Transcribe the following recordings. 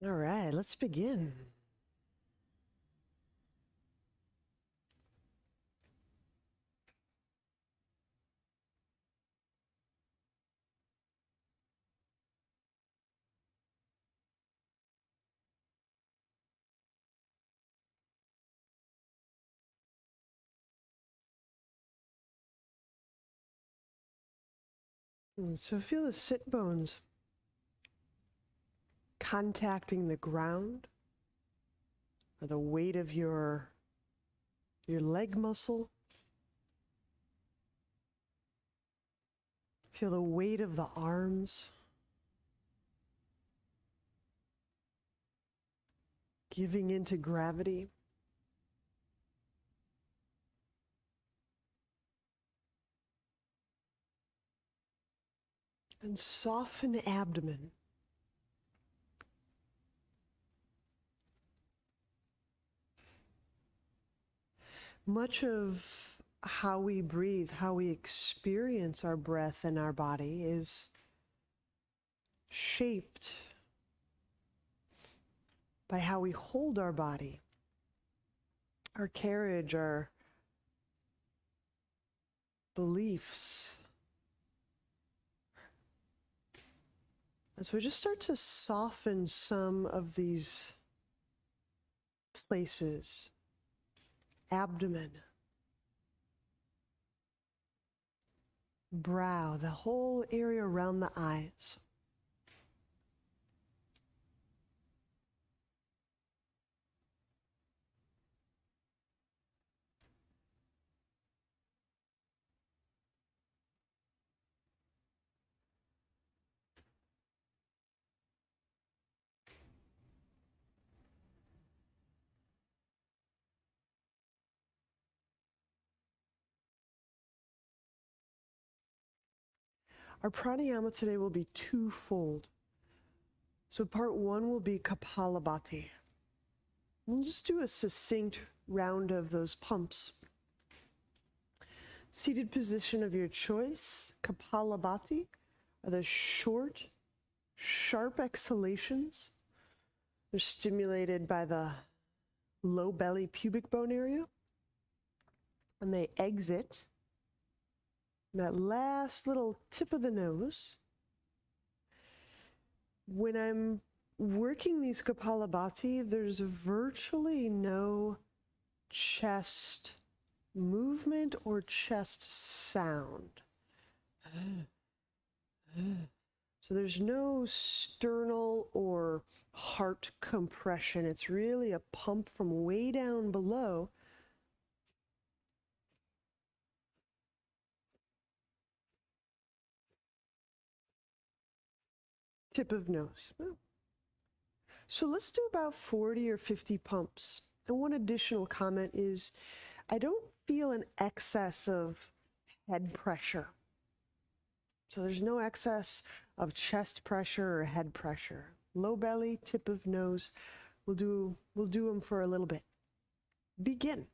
All right, let's begin. So feel the sit bones contacting the ground, or the weight of your leg muscle. Feel the weight of the arms giving into gravity. And soften the abdomen. Much of how we breathe, how we experience our breath and our body is shaped by how we hold our body, our carriage, our beliefs. And so we just start to soften some of these places. Abdomen, brow, the whole area around the eyes. Our pranayama today will be twofold. So part one will be Kapalabhati. We'll just do a succinct round of those pumps. Seated position of your choice, Kapalabhati, are the short, sharp exhalations. They're stimulated by the low belly pubic bone area. And they exit that last little tip of the nose. When I'm working these Kapalabhati, there's virtually no chest movement or chest sound. So there's no sternal or heart compression. It's really a pump from way down below. Tip of nose. So let's do about 40 or 50 pumps. And one additional comment is, I don't feel an excess of head pressure. So there's no excess of chest pressure or head pressure. Low belly, tip of nose. We'll do them for a little bit. Begin.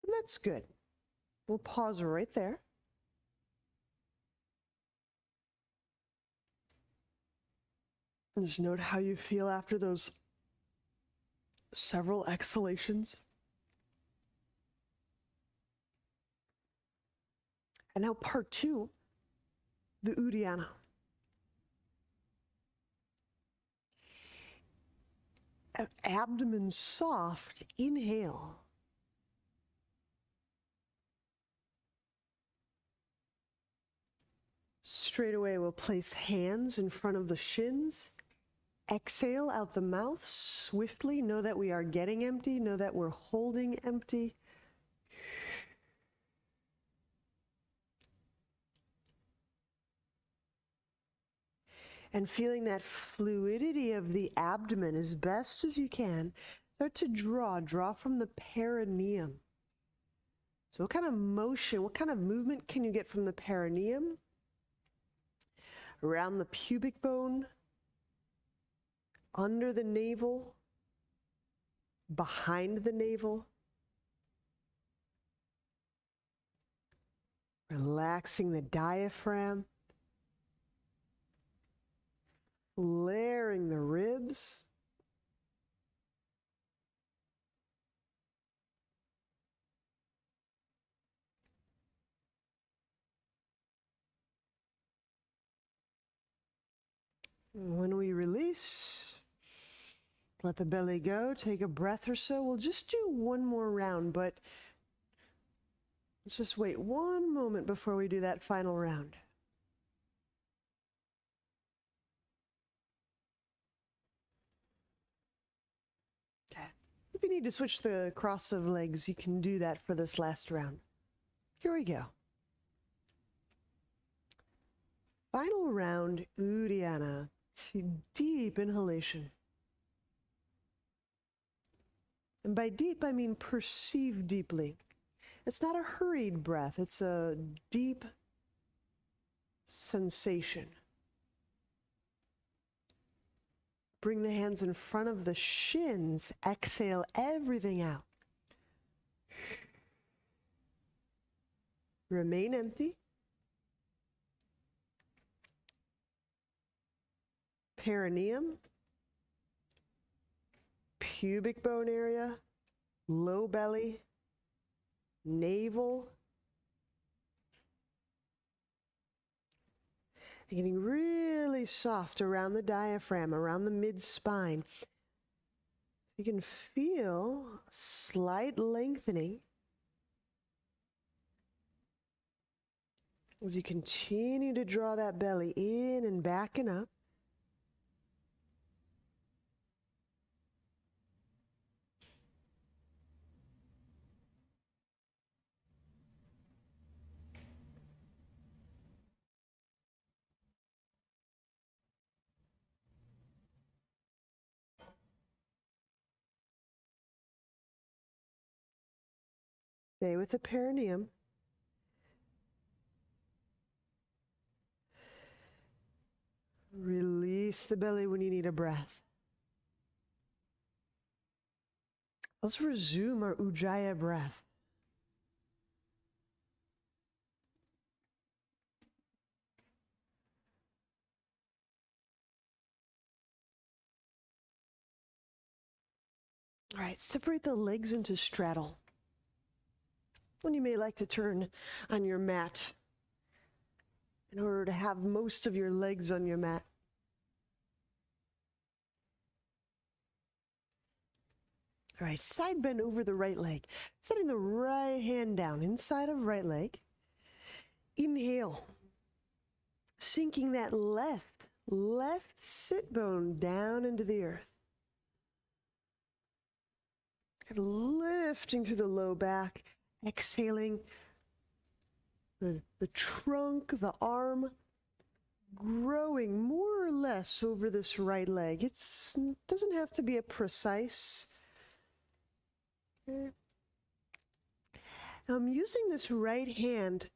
And that's good. We'll pause right there. And just note how you feel after those several exhalations. And now part two, the Uddiyana. Abdomen soft, inhale. Straight away, we'll place hands in front of the shins. Exhale out the mouth swiftly. Know that we are getting empty. Know that we're holding empty. And feeling that fluidity of the abdomen as best as you can. Start to draw from the perineum. So what kind of motion, what kind of movement can you get from the perineum? Around the pubic bone, under the navel, behind the navel. Relaxing the diaphragm. Flaring the ribs. When we release, let the belly go, take a breath or so. We'll just do one more round, but let's just wait one moment before we do that final round. Okay. If you need to switch the cross of legs, you can do that for this last round. Here we go. Final round, Uddiyana. Deep inhalation. And by deep, I mean perceive deeply. It's not a hurried breath. It's a deep sensation. Bring the hands in front of the shins. Exhale everything out. Remain empty. Perineum, pubic bone area, low belly, navel. And getting really soft around the diaphragm, around the mid-spine. You can feel a slight lengthening as you continue to draw that belly in and back and up. Stay with the perineum. Release the belly when you need a breath. Let's resume our Ujjayi breath. All right, separate the legs into straddle. And you may like to turn on your mat in order to have most of your legs on your mat. All right, side bend over the right leg. Setting the right hand down inside of right leg. Inhale. Sinking that left sit bone down into the earth. Kind of lifting through the low back. Exhaling the trunk, the arm, growing more or less over this right leg. It doesn't have to be a precise. Okay. Now I'm using this right hand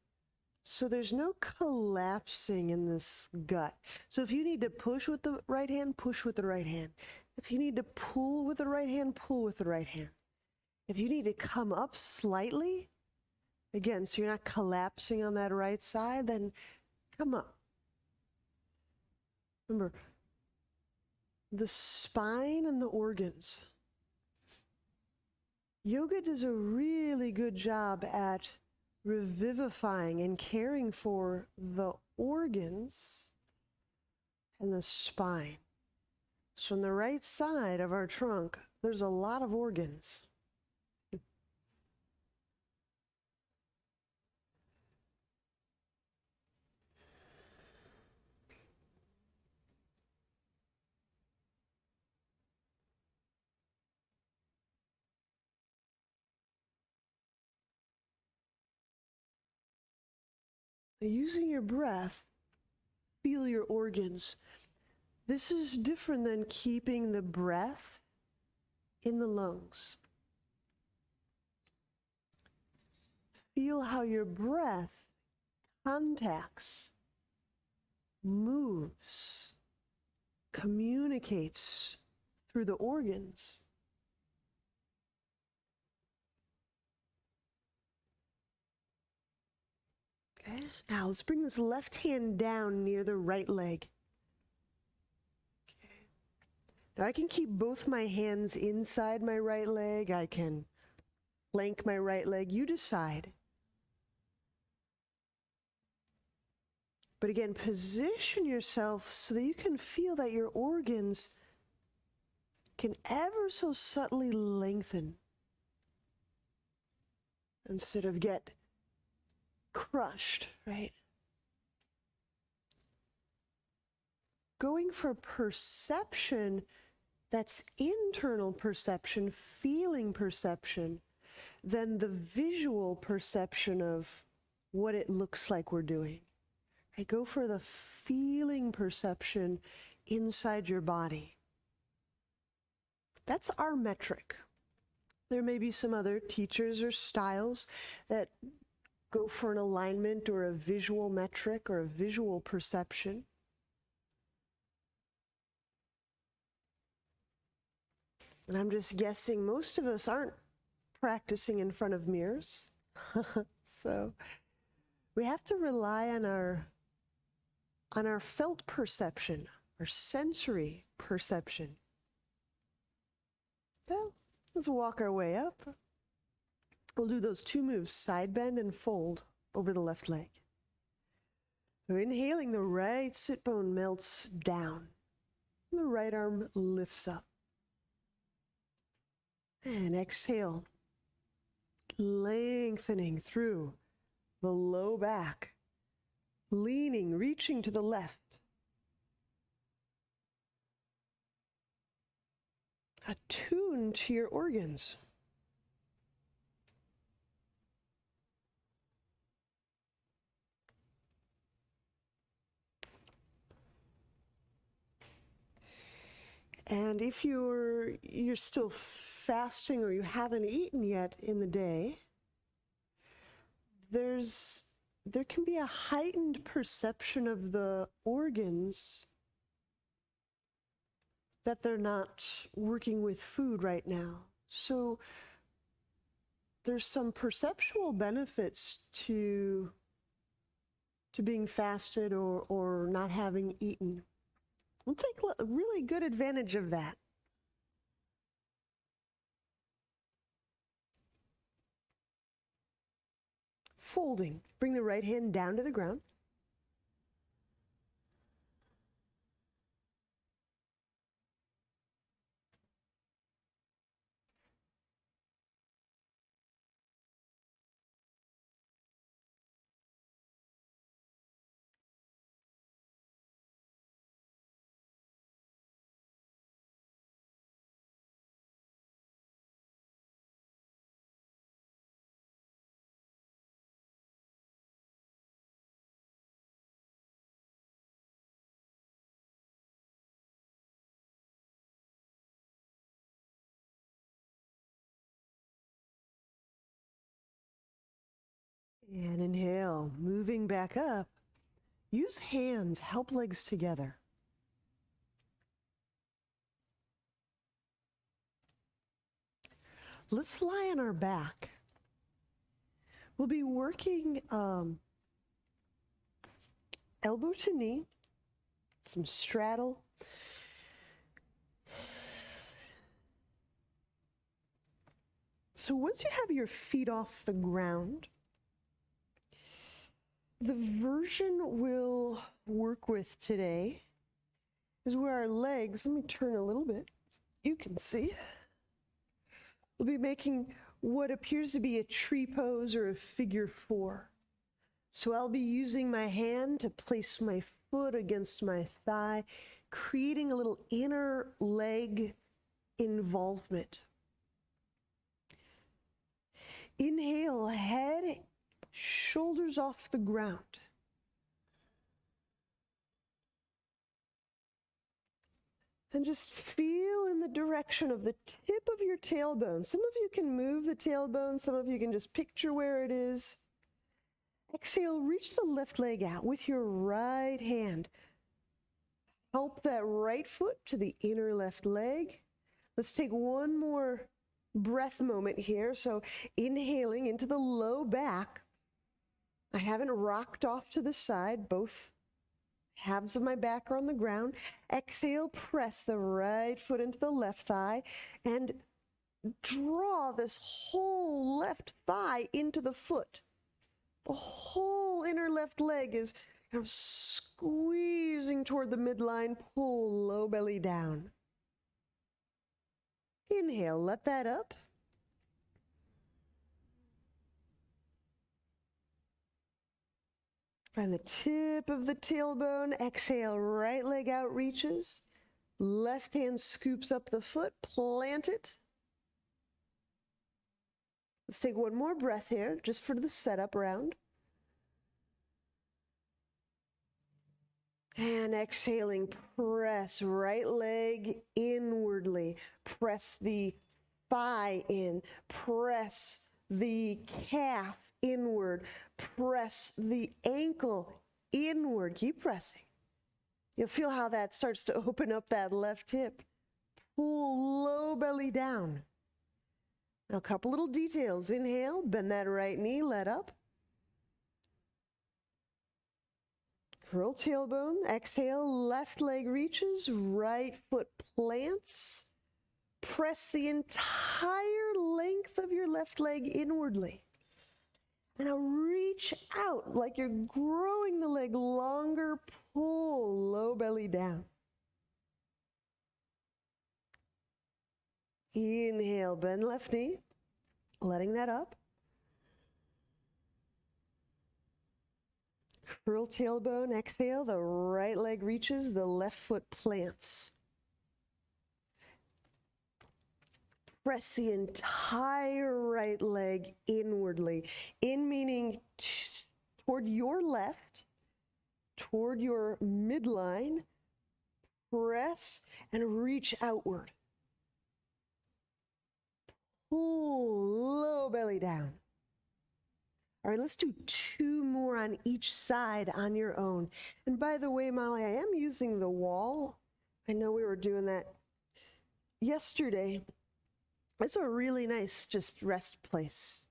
so there's no collapsing in this gut. So if you need to push with the right hand, push with the right hand. If you need to pull with the right hand, pull with the right hand. If you need to come up slightly, again, so you're not collapsing on that right side, then come up. Remember, the spine and the organs. Yoga does a really good job at revivifying and caring for the organs and the spine. So on the right side of our trunk, there's a lot of organs. Using your breath, feel your organs This is different than keeping the breath in the lungs. Feel how your breath contacts, moves, communicates through the organs. Okay, now let's bring this left hand down near the right leg. Okay. Now I can keep both my hands inside my right leg. I can flank my right leg. You decide. But again, position yourself so that you can feel that your organs can ever so subtly lengthen instead of get crushed, right? Going for perception that's internal perception, feeling perception, than the visual perception of what it looks like we're doing. Right? Go for the feeling perception inside your body. That's our metric. There may be some other teachers or styles that go for an alignment or a visual metric or a visual perception. And I'm just guessing most of us aren't practicing in front of mirrors. So we have to rely on our felt perception, our sensory perception. Well, let's walk our way up. We'll do those two moves, side bend and fold over the left leg. So inhaling, the right sit bone melts down. And the right arm lifts up. And exhale, lengthening through the low back, leaning, reaching to the left. Attune to your organs. And if you're still fasting or you haven't eaten yet in the day, there can be a heightened perception of the organs that they're not working with food right now. So there's some perceptual benefits to being fasted or not having eaten. We'll take really good advantage of that. Folding. Bring the right hand down to the ground. And inhale, moving back up. Use hands, help legs together. Let's lie on our back. We'll be working elbow to knee, some straddle. So once you have your feet off the ground, the version we'll work with today is where our legs, let me turn a little bit, you can see. We'll be making what appears to be a tree pose or a figure four. So I'll be using my hand to place my foot against my thigh, creating a little inner leg involvement. Inhale, head, shoulders off the ground. And just feel in the direction of the tip of your tailbone. Some of you can move the tailbone, some of you can just picture where it is. Exhale, reach the left leg out with your right hand. Help that right foot to the inner left leg. Let's take one more breath moment here. So inhaling into the low back. I haven't rocked off to the side. Both halves of my back are on the ground. Exhale, press the right foot into the left thigh and draw this whole left thigh into the foot. The whole inner left leg is kind of squeezing toward the midline. Pull low belly down. Inhale, let that up. Find the tip of the tailbone. Exhale, right leg out reaches. Left hand scoops up the foot, plant it. Let's take one more breath here, just for the setup round. And exhaling, press right leg inwardly. Press the thigh in. Press the calf inward. Press the ankle inward. Keep pressing. You'll feel how that starts to open up that left hip. Pull low belly down. Now a couple little details. Inhale, bend that right knee, let up. Curl tailbone. Exhale, left leg reaches, right foot plants. Press the entire length of your left leg inwardly. And now reach out like you're growing the leg longer. Pull low belly down. Inhale, bend left knee, letting that up. Curl tailbone, exhale, the right leg reaches, the left foot plants. Press the entire right leg inwardly. In meaning toward your left, toward your midline. Press and reach outward. Pull low belly down. All right, let's do two more on each side on your own. And by the way, Molly, I am using the wall. I know we were doing that yesterday. It's a really nice just rest place.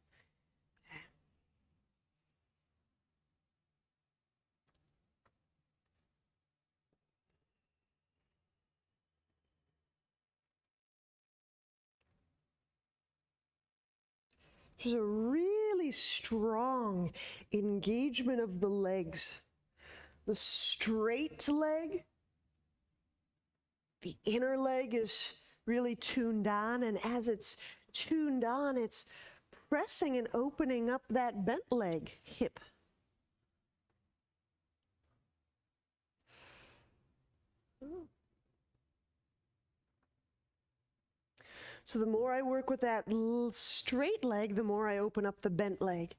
There's a really strong engagement of the legs. The straight leg, the inner leg is really tuned on, and as it's tuned on, it's pressing and opening up that bent leg hip. So the more I work with that straight leg, the more I open up the bent leg.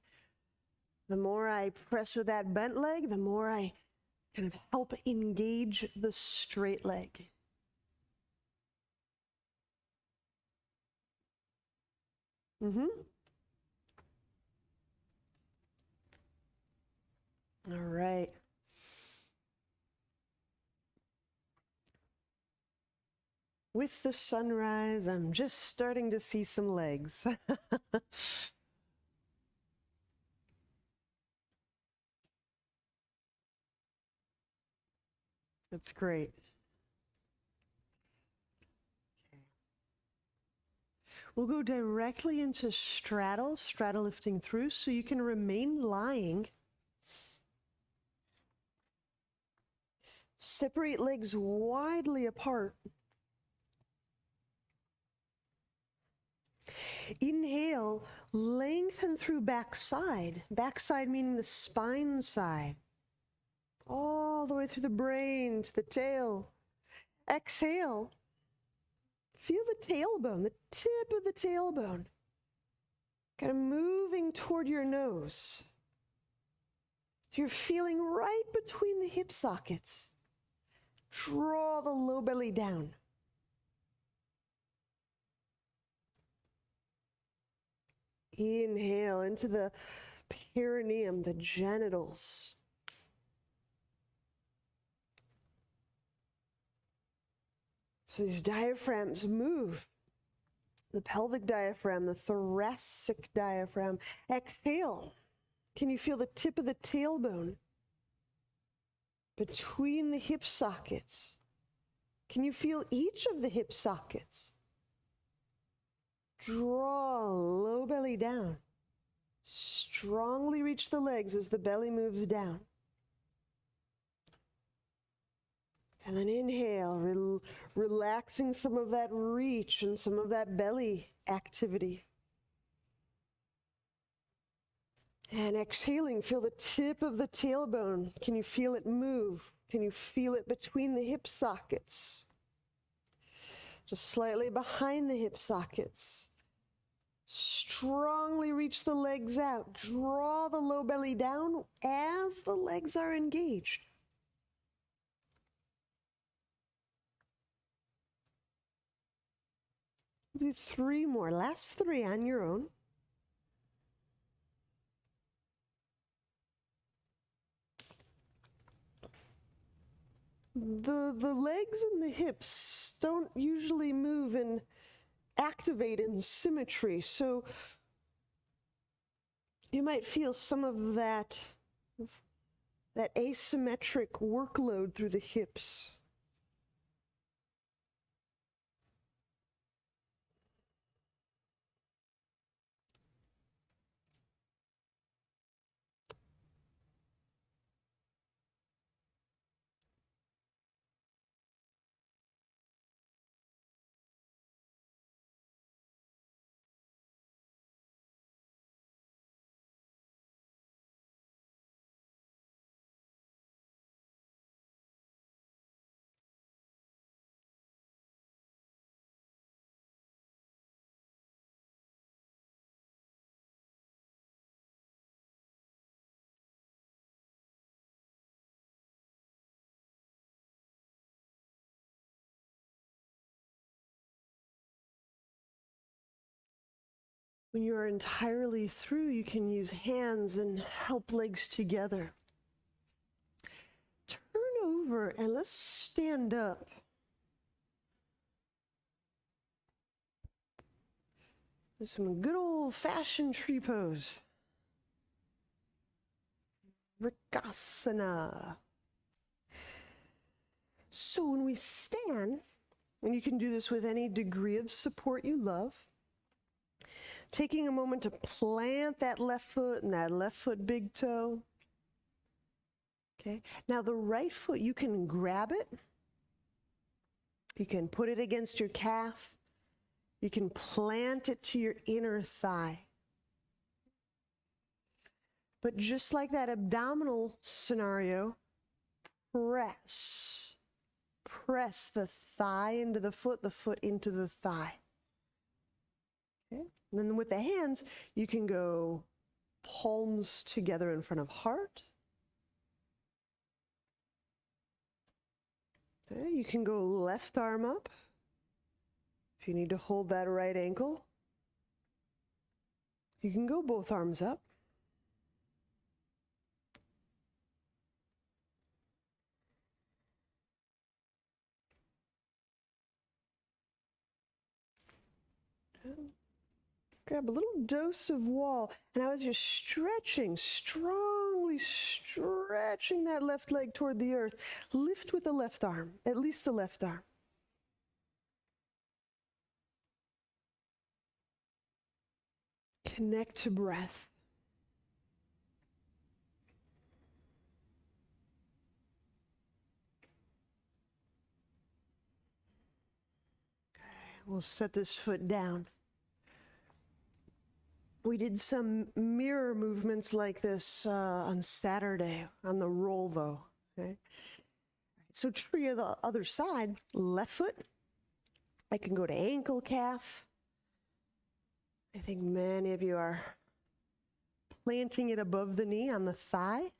The more I press with that bent leg, the more I kind of help engage the straight leg. All right. With the sunrise, I'm just starting to see some legs. That's great. Okay. We'll go directly into straddle lifting through, so you can remain lying. Separate legs widely apart. Inhale, lengthen through backside. Backside meaning the spine side. All the way through the brain to the tail. Exhale. Feel the tailbone, the tip of the tailbone. Kind of moving toward your nose. So you're feeling right between the hip sockets. Draw the low belly down. Inhale into the perineum, the genitals. So these diaphragms move. The pelvic diaphragm, the thoracic diaphragm. Exhale. Can you feel the tip of the tailbone between the hip sockets? Can you feel each of the hip sockets? Draw low belly down. Strongly reach the legs as the belly moves down. And then inhale, relaxing some of that reach and some of that belly activity. And exhaling, feel the tip of the tailbone. Can you feel it move? Can you feel it between the hip sockets? Just slightly behind the hip sockets. Strongly reach the legs out. Draw the low belly down as the legs are engaged. Do 3 more. Last 3 on your own. The legs and the hips don't usually move and activate in symmetry, so you might feel some of that asymmetric workload through the hips. When you are entirely through, you can use hands and help legs together. Turn over and let's stand up. There's some good old-fashioned tree pose. Vrikasana. So when we stand, and you can do this with any degree of support you love, taking a moment to plant that left foot and that left foot big toe. Okay, now the right foot, you can grab it. You can put it against your calf. You can plant it to your inner thigh. But just like that abdominal scenario, press. Press the thigh into the foot into the thigh. Okay? And then with the hands, you can go palms together in front of heart. Okay? You can go left arm up if you need to hold that right ankle. You can go both arms up. Grab a little dose of wall, and I was just stretching, strongly stretching that left leg toward the earth. Lift with the left arm, at least the left arm. Connect to breath. Okay, we'll set this foot down. We did some mirror movements like this on Saturday, on the roll though. Okay? So tree of the other side, left foot. I can go to ankle calf. I think many of you are planting it above the knee on the thigh.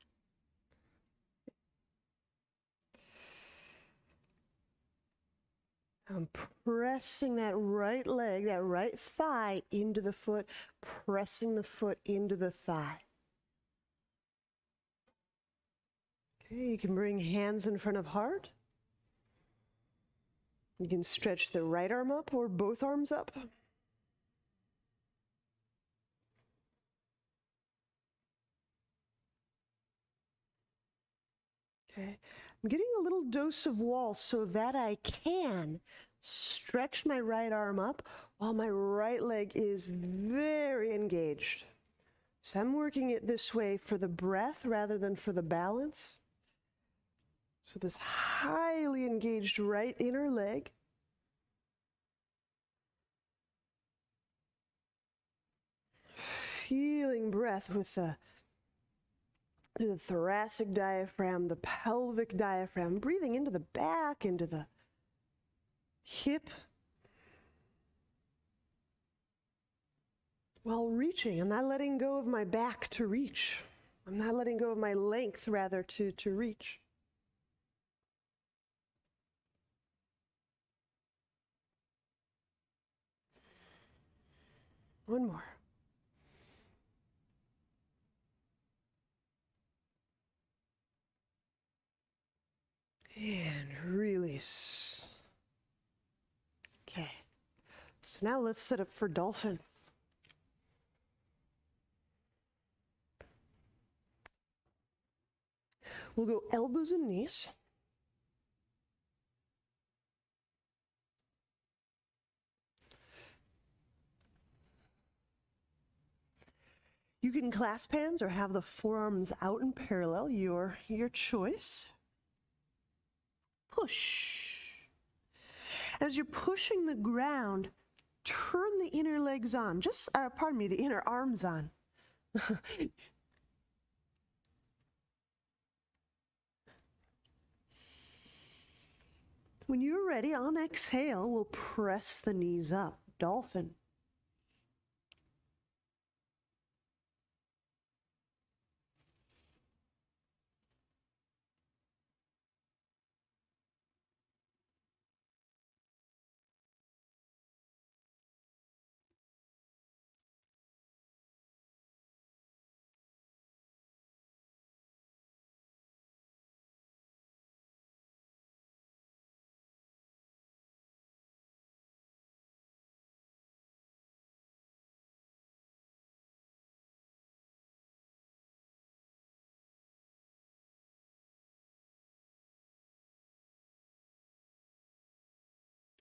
I'm pressing that right leg, that right thigh into the foot, pressing the foot into the thigh. Okay, you can bring hands in front of heart. You can stretch the right arm up or both arms up. Okay, I'm getting a little dose of wall so that I can stretch my right arm up while my right leg is very engaged. So I'm working it this way for the breath rather than for the balance. So this highly engaged right inner leg. Feeling breath with the thoracic diaphragm, the pelvic diaphragm, breathing into the back, into the hip. While reaching, I'm not letting go of my back to reach. I'm not letting go of my length, rather, to reach. One more. And release. Okay. So now let's set up for dolphin. We'll go elbows and knees. You can clasp hands or have the forearms out in parallel, your choice. Push. As you're pushing the ground, turn the inner legs on. The inner arms on. When you're ready, on exhale, we'll press the knees up. Dolphin.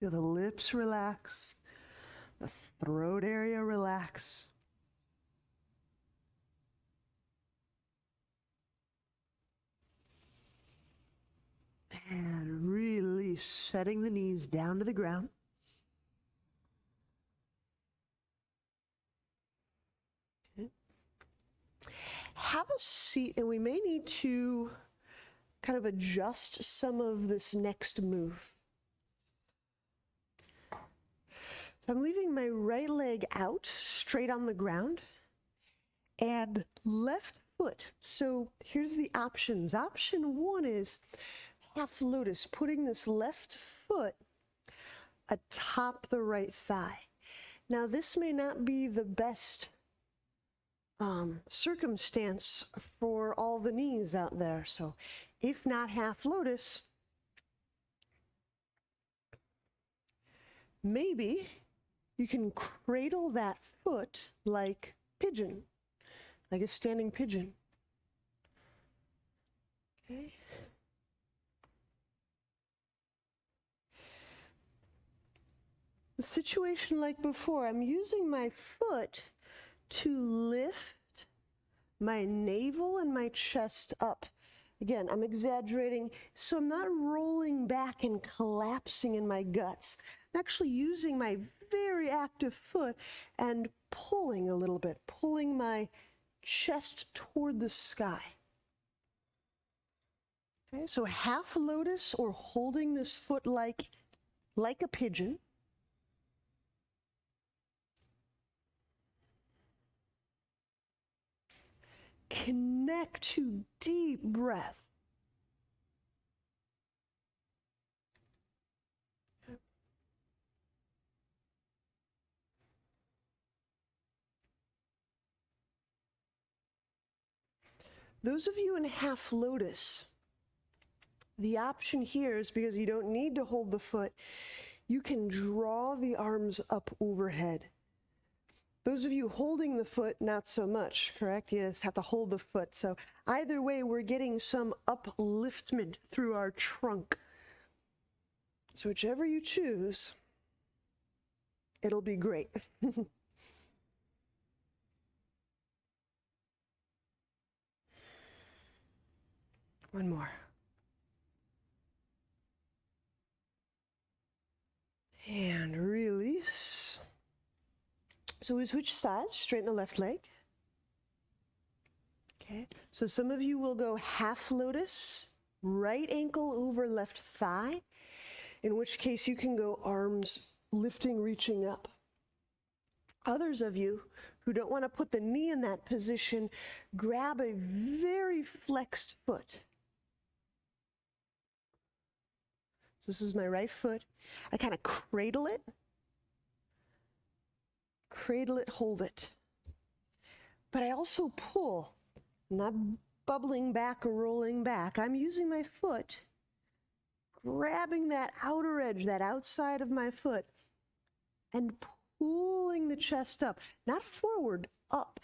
Feel the lips relax, the throat area relax. And really setting the knees down to the ground. Okay. Have a seat, and we may need to kind of adjust some of this next move. So I'm leaving my right leg out, straight on the ground, and left foot. So here's the options. Option one is half lotus, putting this left foot atop the right thigh. Now this may not be the best circumstance for all the knees out there. So if not half lotus, maybe you can cradle that foot like pigeon, like a standing pigeon. Okay. The situation like before, I'm using my foot to lift my navel and my chest up. Again, I'm exaggerating, so I'm not rolling back and collapsing in my guts. I'm actually using my very active foot and pulling a little bit, pulling my chest toward the sky. Okay, so half lotus or holding this foot like a pigeon. Connect to deep breath. Those of you in half lotus, the option here is because you don't need to hold the foot, you can draw the arms up overhead. Those of you holding the foot, not so much, correct? You just have to hold the foot. So either way, we're getting some upliftment through our trunk. So whichever you choose, it'll be great. One more. And release. So we switch sides, straighten the left leg. Okay, so some of you will go half lotus, right ankle over left thigh, in which case you can go arms lifting, reaching up. Others of you who don't want to put the knee in that position, grab a very flexed foot. So this is my right foot. I kind of cradle it, hold it. But I also pull, not bubbling back or rolling back. I'm using my foot, grabbing that outer edge, that outside of my foot, and pulling the chest up, not forward, up.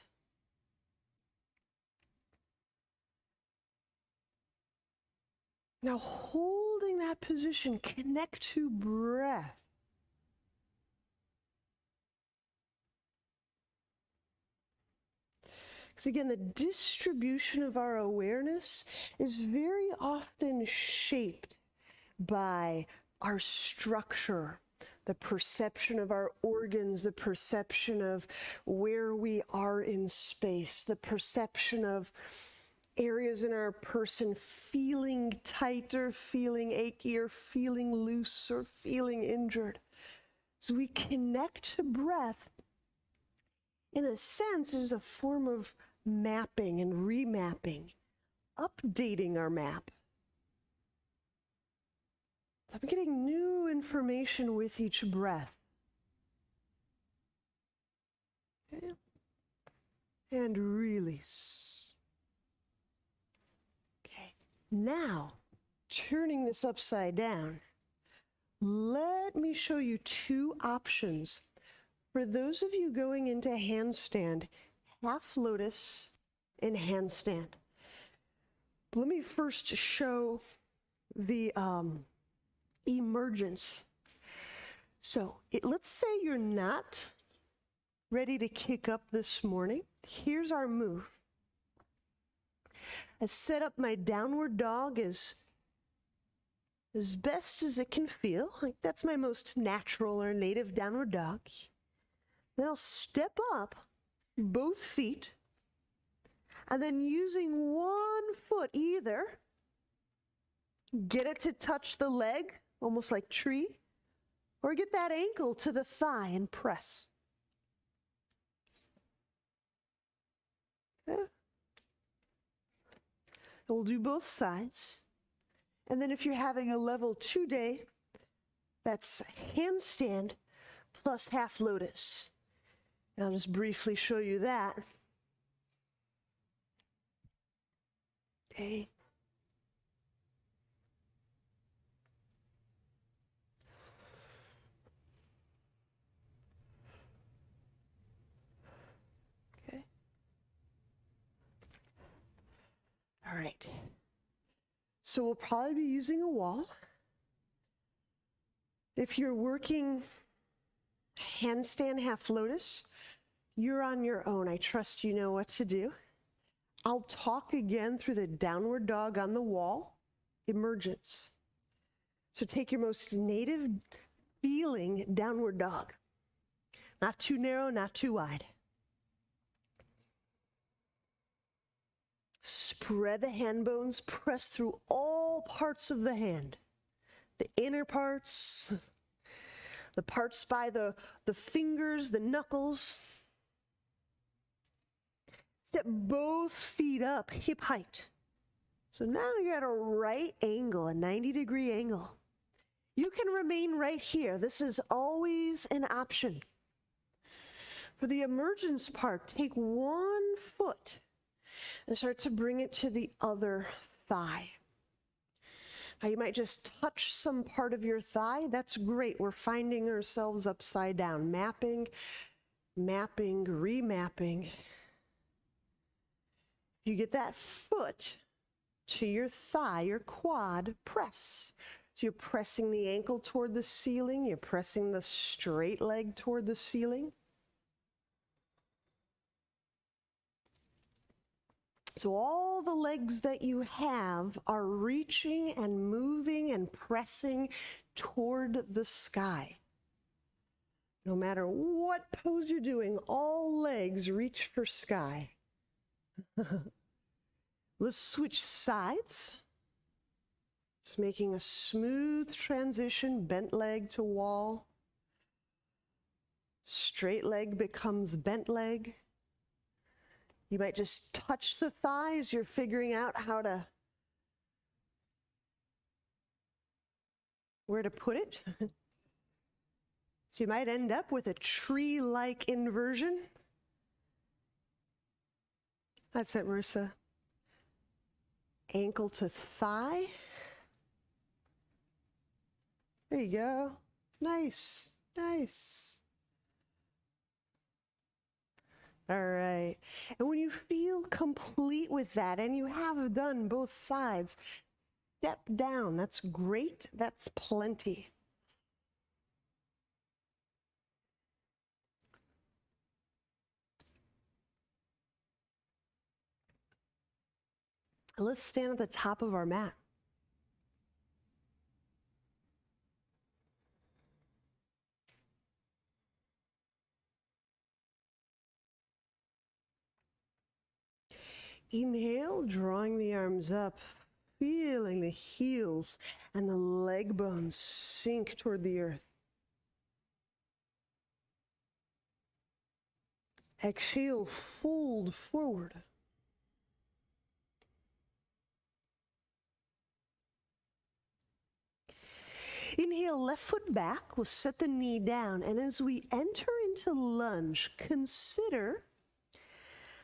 Now holding that position, connect to breath. Because again, the distribution of our awareness is very often shaped by our structure, the perception of our organs, the perception of where we are in space, the perception of areas in our person feeling tight or feeling achy or feeling loose or feeling injured. So we connect to breath. In a sense, is a form of mapping and remapping, updating our map. I'm getting new information with each breath. Okay. And release. Okay. Now, turning this upside down, let me show you two options. For those of you going into handstand, half lotus and handstand. Let me first show the emergence. So let's say you're not ready to kick up this morning. Here's our move. I set up my downward dog as best as it can feel. Like that's my most natural or native downward dog. Then I'll step up both feet, and then using one foot either, get it to touch the leg, almost like tree, or get that ankle to the thigh and press. Okay. We'll do both sides. And then if you're having a level 2 day, that's handstand plus half lotus. And I'll just briefly show you that. Okay. Okay. All right. So we'll probably be using a wall. If you're working handstand half lotus, you're on your own. I trust you know what to do. I'll talk again through the downward dog on the wall, emergence. So take your most native feeling downward dog. Not too narrow, not too wide. Spread the hand bones, press through all parts of the hand. The inner parts, the parts by the fingers, the knuckles. Step both feet up, hip height. So now you're at a right angle, a 90-degree angle. You can remain right here. This is always an option. For the emergence part, take one foot, and start to bring it to the other thigh. Now you might just touch some part of your thigh. That's great. We're finding ourselves upside down, mapping, remapping. If you get that foot to your thigh, your quad, press. So you're pressing the ankle toward the ceiling. You're pressing the straight leg toward the ceiling. So all the legs that you have are reaching and moving and pressing toward the sky. No matter what pose you're doing, all legs reach for sky. Let's switch sides. Just making a smooth transition, bent leg to wall. Straight leg becomes bent leg. You might just touch the thighs. You're figuring out where to put it. So you might end up with a tree-like inversion. That's it, Marissa. Ankle to thigh. There you go. Nice, nice. All right. And when you feel complete with that, and you have done both sides, step down. That's great. That's plenty. Let's stand at the top of our mat. Inhale, drawing the arms up, feeling the heels and the leg bones sink toward the earth. Exhale, fold forward. Inhale, left foot back. We'll set the knee down. And as we enter into lunge, consider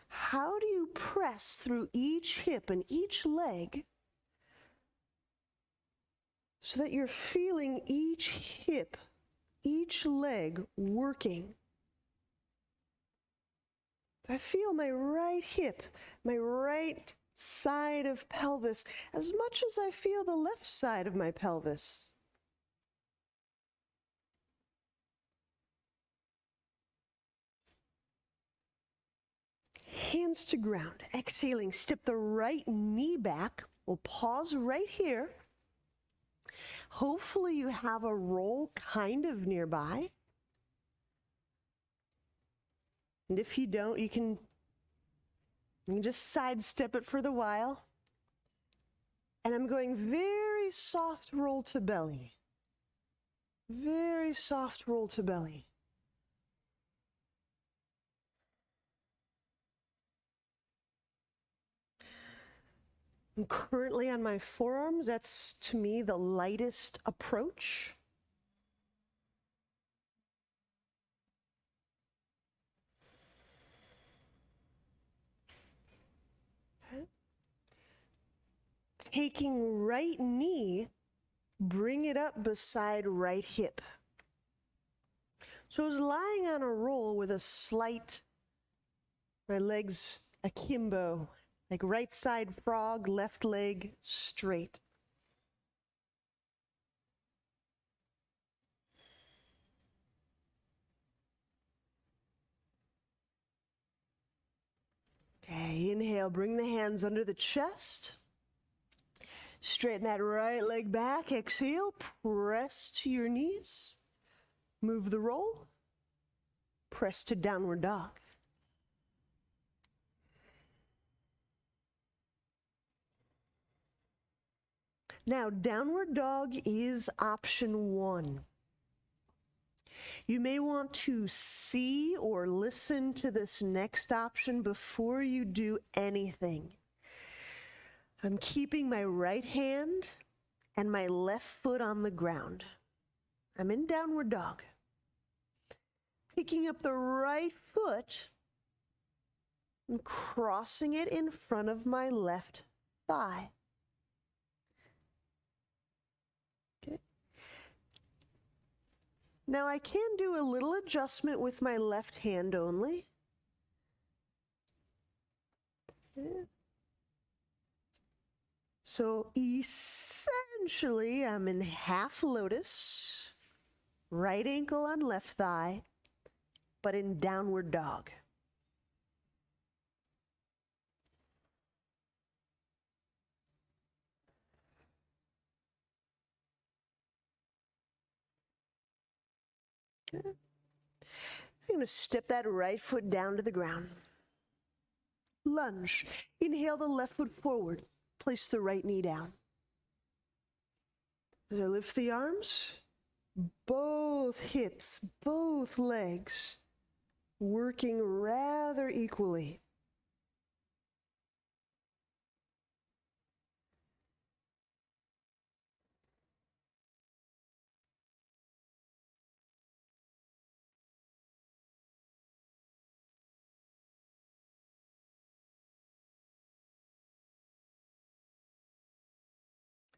how do you press through each hip and each leg so that you're feeling each hip, each leg working. I feel my right hip, my right side of pelvis as much as I feel the left side of my pelvis. Hands to ground. Exhaling, step the right knee back. We'll pause right here. Hopefully you have a roll kind of nearby. And if you don't, you can just sidestep it for the while. And I'm going very soft roll to belly. Very soft roll to belly. I'm currently on my forearms. That's, to me, the lightest approach. Okay. Taking right knee, bring it up beside right hip. So I was lying on a roll with a slight, my legs akimbo. Like right side frog, left leg straight. Okay, inhale, bring the hands under the chest. Straighten that right leg back. Exhale, press to your knees. Move the roll. Press to downward dog. Now, downward dog is option 1. You may want to see or listen to this next option before you do anything. I'm keeping my right hand and my left foot on the ground. I'm in downward dog. Picking up the right foot I'm crossing it in front of my left thigh. Okay. Now I can do a little adjustment with my left hand only. Okay. So essentially, I'm in half lotus, right ankle on left thigh, but in downward dog. Okay. I'm going to step that right foot down to the ground. Lunge. Inhale the left foot forward. Place the right knee down. As I lift the arms, both hips, both legs working rather equally.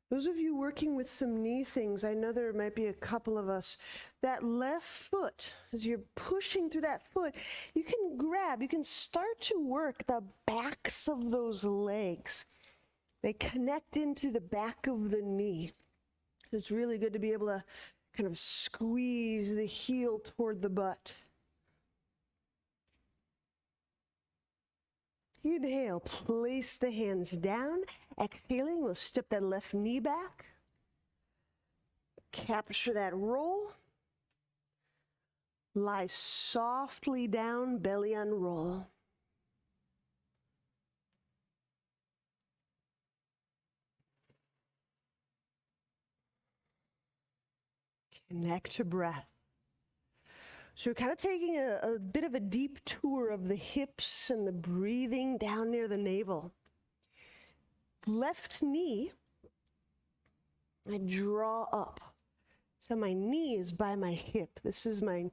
Those of you working with some knee things, I know there might be a couple of us, that left foot, as you're pushing through that foot, you can grab, you can start to work the backs of those legs. They connect into the back of the knee. It's really good to be able to kind of squeeze the heel toward the butt. Inhale, place the hands down. Exhaling, we'll step that left knee back. Capture that roll. Lie softly down, belly unroll. Connect to breath. So you're kind of taking a bit of a deep tour of the hips and the breathing down near the navel. Left knee, I draw up. So my knee is by my hip. This is my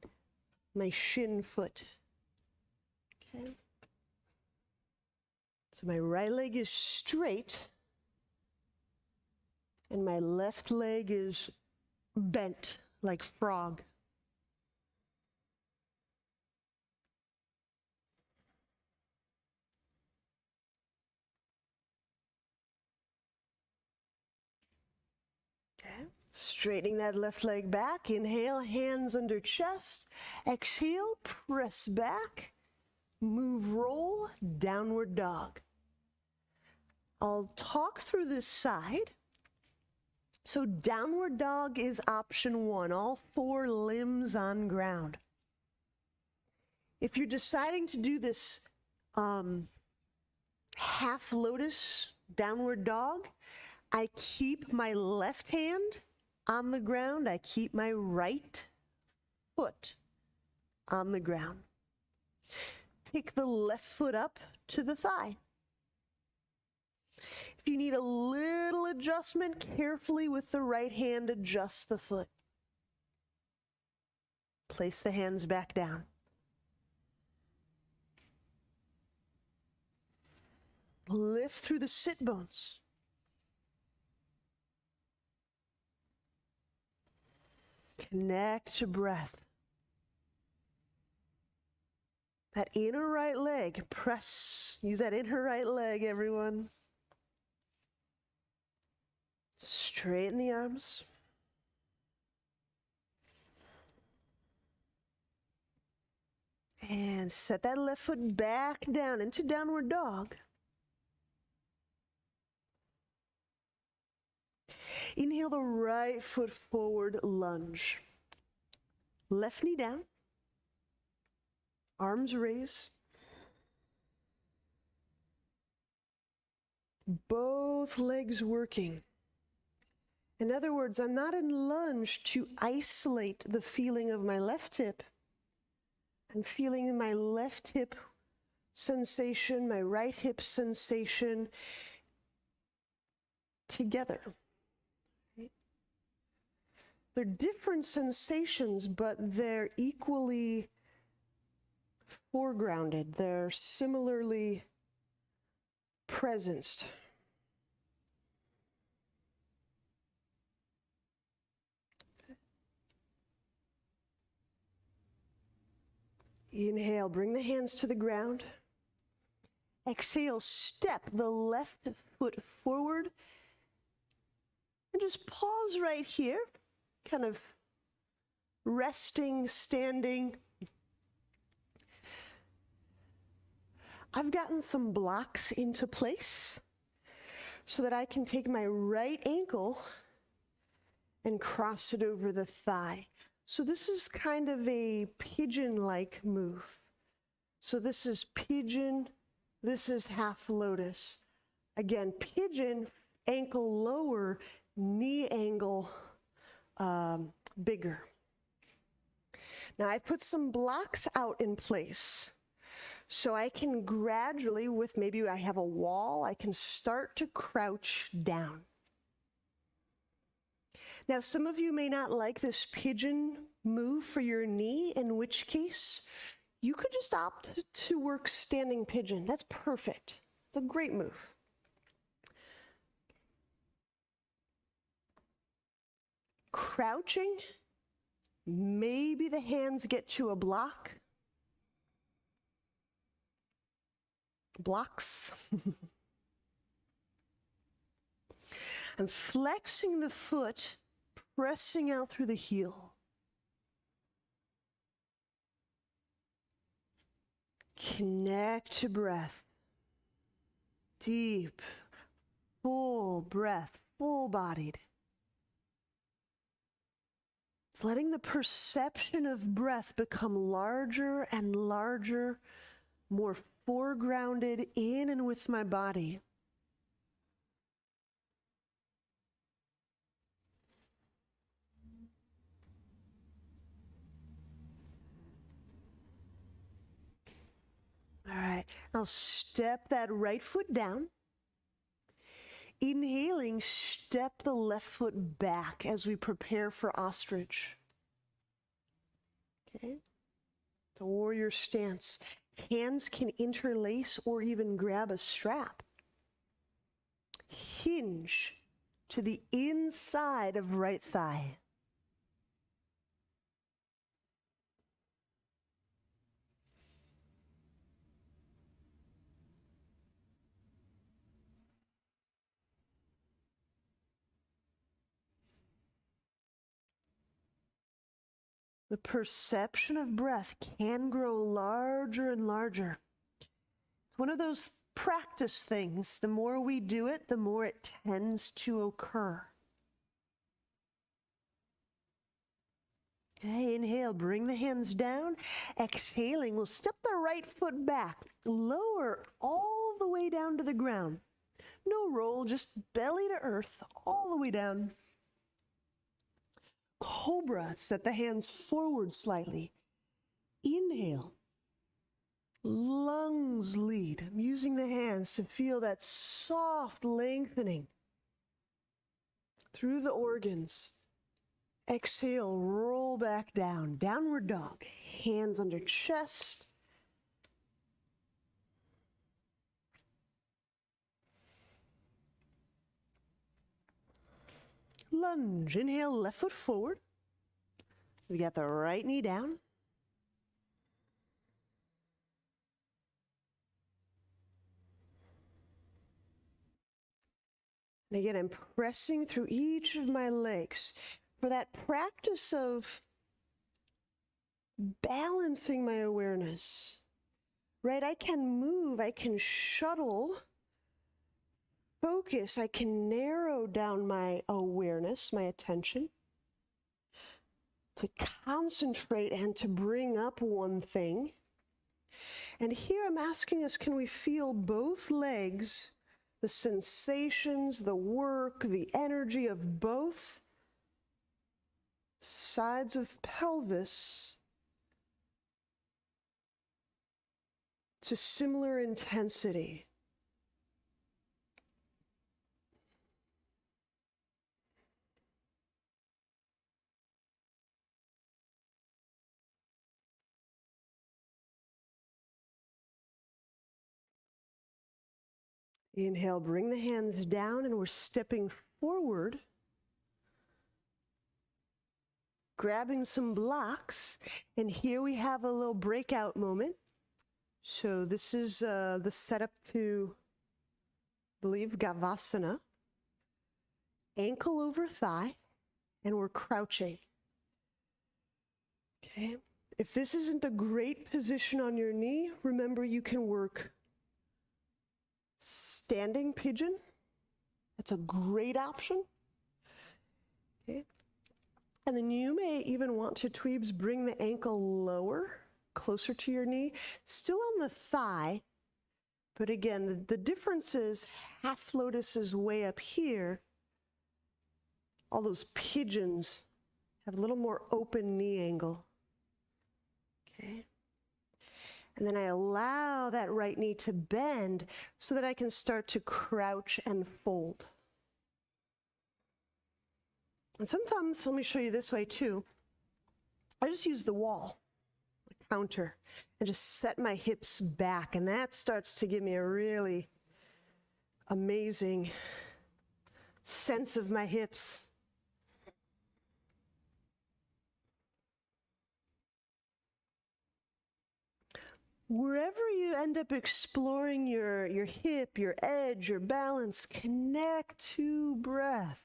shin foot. Okay. So my right leg is straight, and my left leg is bent like frog. Okay. Straightening that left leg back. Inhale, hands under chest. Exhale, press back. Move, roll, downward dog. I'll talk through this side. So downward dog is option one, all four limbs on ground. If you're deciding to do this half lotus downward dog, I keep my left hand on the ground. I keep my right foot on the ground. Pick the left foot up to the thigh. If you need a little adjustment, carefully with the right hand, adjust the foot. Place the hands back down. Lift through the sit bones. Connect to breath. That inner right leg, press. Use that inner right leg, everyone. Straighten the arms. And set that left foot back down into downward dog. Inhale the right foot forward, lunge. Left knee down. Arms raise. Both legs working. In other words, I'm not in lunge to isolate the feeling of my left hip. I'm feeling my left hip sensation, my right hip sensation together. Right? They're different sensations, but they're equally foregrounded. They're similarly presenced. Inhale, bring the hands to the ground. Exhale, step the left foot forward. And just pause right here, kind of resting, standing. I've gotten some blocks into place so that I can take my right ankle and cross it over the thigh. So this is kind of a pigeon-like move. So this is pigeon, this is half lotus. Again, pigeon, ankle lower, knee angle bigger. Now I put some blocks out in place so I can gradually, with maybe I have a wall, I can start to crouch down. Now, some of you may not like this pigeon move for your knee, in which case you could just opt to work standing pigeon. That's perfect. It's a great move. Crouching, maybe the hands get to a block. Blocks. And flexing the foot, pressing out through the heel. Connect to breath. Deep, full breath, full-bodied. It's letting the perception of breath become larger and larger, more foregrounded in and with my body. All right, now step that right foot down. Inhaling, step the left foot back as we prepare for ostrich. Okay, the warrior stance. Hands can interlace or even grab a strap. Hinge to the inside of right thigh. The perception of breath can grow larger and larger. It's one of those practice things. The more we do it, the more it tends to occur. Okay, inhale, bring the hands down. Exhaling, we'll step the right foot back. Lower all the way down to the ground. No roll, just belly to earth, all the way down. Cobra, set the hands forward slightly. Inhale. Lungs lead. I'm using the hands to feel that soft lengthening through the organs. Exhale, roll back down. Downward dog. Hands under chest. Lunge. Inhale, left foot forward. We got the right knee down. And again, I'm pressing through each of my legs for that practice of balancing my awareness, right? I can move, I can shuttle, focus, I can narrow down my awareness, my attention, to concentrate and to bring up one thing. And here I'm asking us, can we feel both legs, the sensations, the work, the energy of both sides of pelvis to similar intensity? Inhale, bring the hands down, and we're stepping forward, grabbing some blocks, and here we have a little breakout moment. So this is the setup to, I believe, Galavasana. Ankle over thigh, and we're crouching. Okay. If this isn't a great position on your knee, remember you can work standing pigeon. That's a great option. Okay. And then you may even want to, Tweebs, bring the ankle lower, closer to your knee, still on the thigh. But again, the difference is half lotus is way up here. All those pigeons have a little more open knee angle. Okay. And then I allow that right knee to bend so that I can start to crouch and fold. And sometimes, let me show you this way too. I just use the wall, the counter, and just set my hips back. And that starts to give me a really amazing sense of my hips. Wherever you end up exploring your hip, your edge, your balance, connect to breath.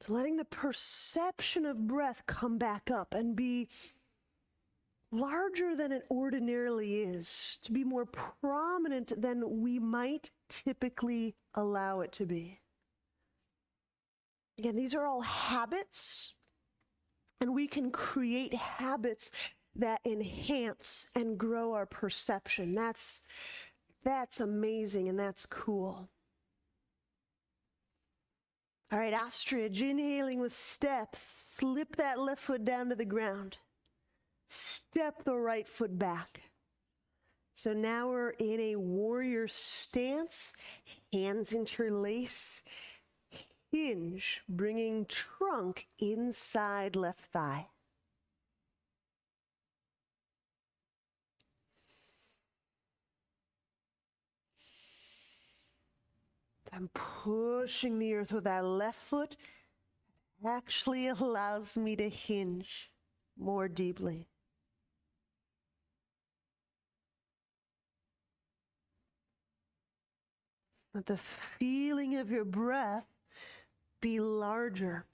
So letting the perception of breath come back up and be larger than it ordinarily is, to be more prominent than we might typically allow it to be. Again, these are all habits, and we can create habits that enhance and grow our perception. That's amazing, and that's cool. All right, ostrich, inhaling with steps. Slip that left foot down to the ground. Step the right foot back. So now we're in a warrior stance. Hands interlace. Hinge, bringing trunk inside left thigh. I'm pushing the earth with that left foot. Actually allows me to hinge more deeply. Let the feeling of your breath be larger.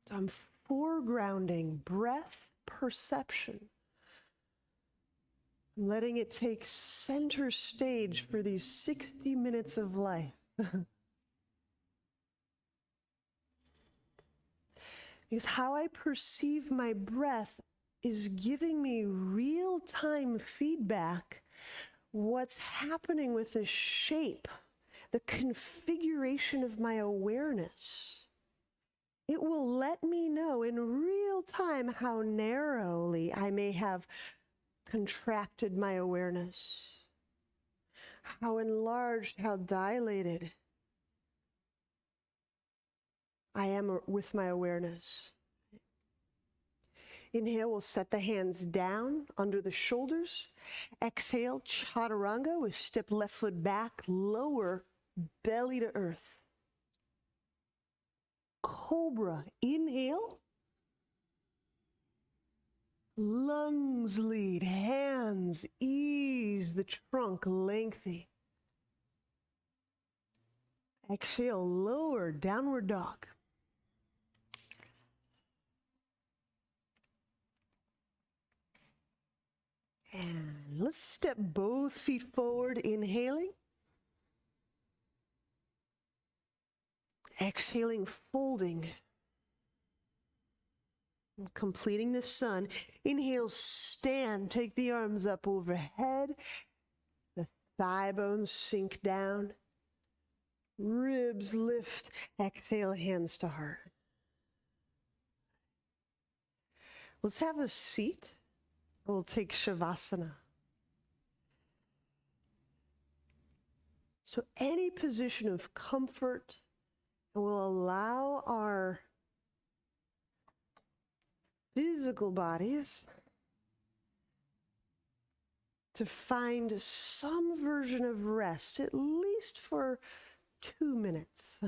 So I'm foregrounding breath perception. I'm letting it take center stage for these 60 minutes of life. Because how I perceive my breath is giving me real-time feedback. What's happening with the shape, the configuration of my awareness. It will let me know in real time how narrowly I may have contracted my awareness, how enlarged, how dilated I am with my awareness. Inhale, we'll set the hands down under the shoulders. Exhale, chaturanga, we step left foot back, lower belly to earth. Cobra, inhale. Lungs lead, hands ease the trunk lengthy. Exhale, lower, downward dog. And let's step both feet forward, inhaling. Exhaling, folding. Completing the sun. Inhale, stand, take the arms up overhead. The thigh bones sink down. Ribs lift. Exhale, hands to heart. Let's have a seat. We'll take Shavasana. So any position of comfort, and we'll allow our physical bodies to find some version of rest, at least for 2 minutes.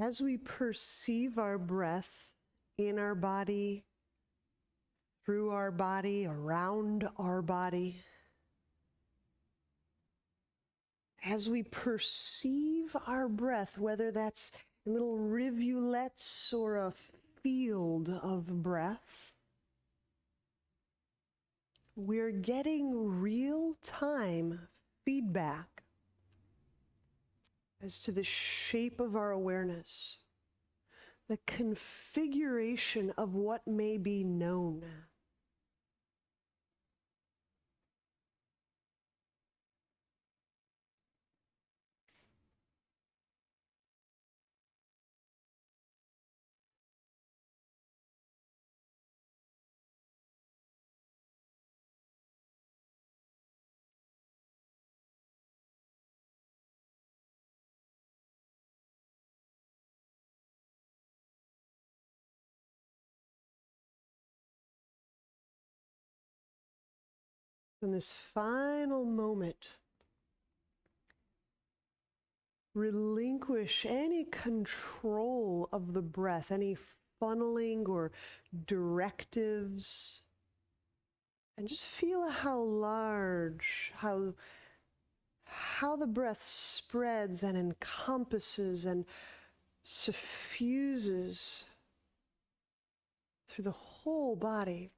As we perceive our breath in our body, through our body, around our body, as we perceive our breath, whether that's in little rivulets or a field of breath, we're getting real-time feedback as to the shape of our awareness, the configuration of what may be known. In this final moment, relinquish any control of the breath, any funneling or directives, and just feel how large, how the breath spreads and encompasses and suffuses through the whole body.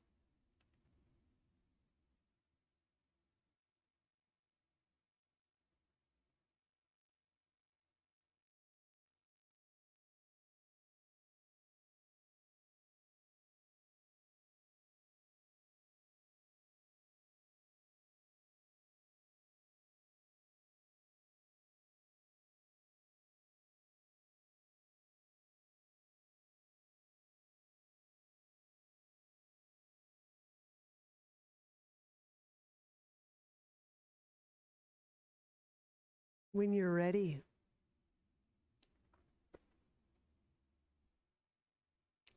When you're ready,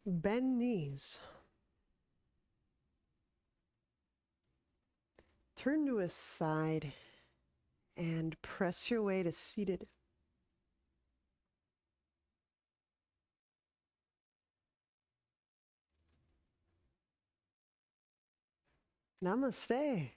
bend knees. Turn to a side and press your way to seated. Namaste.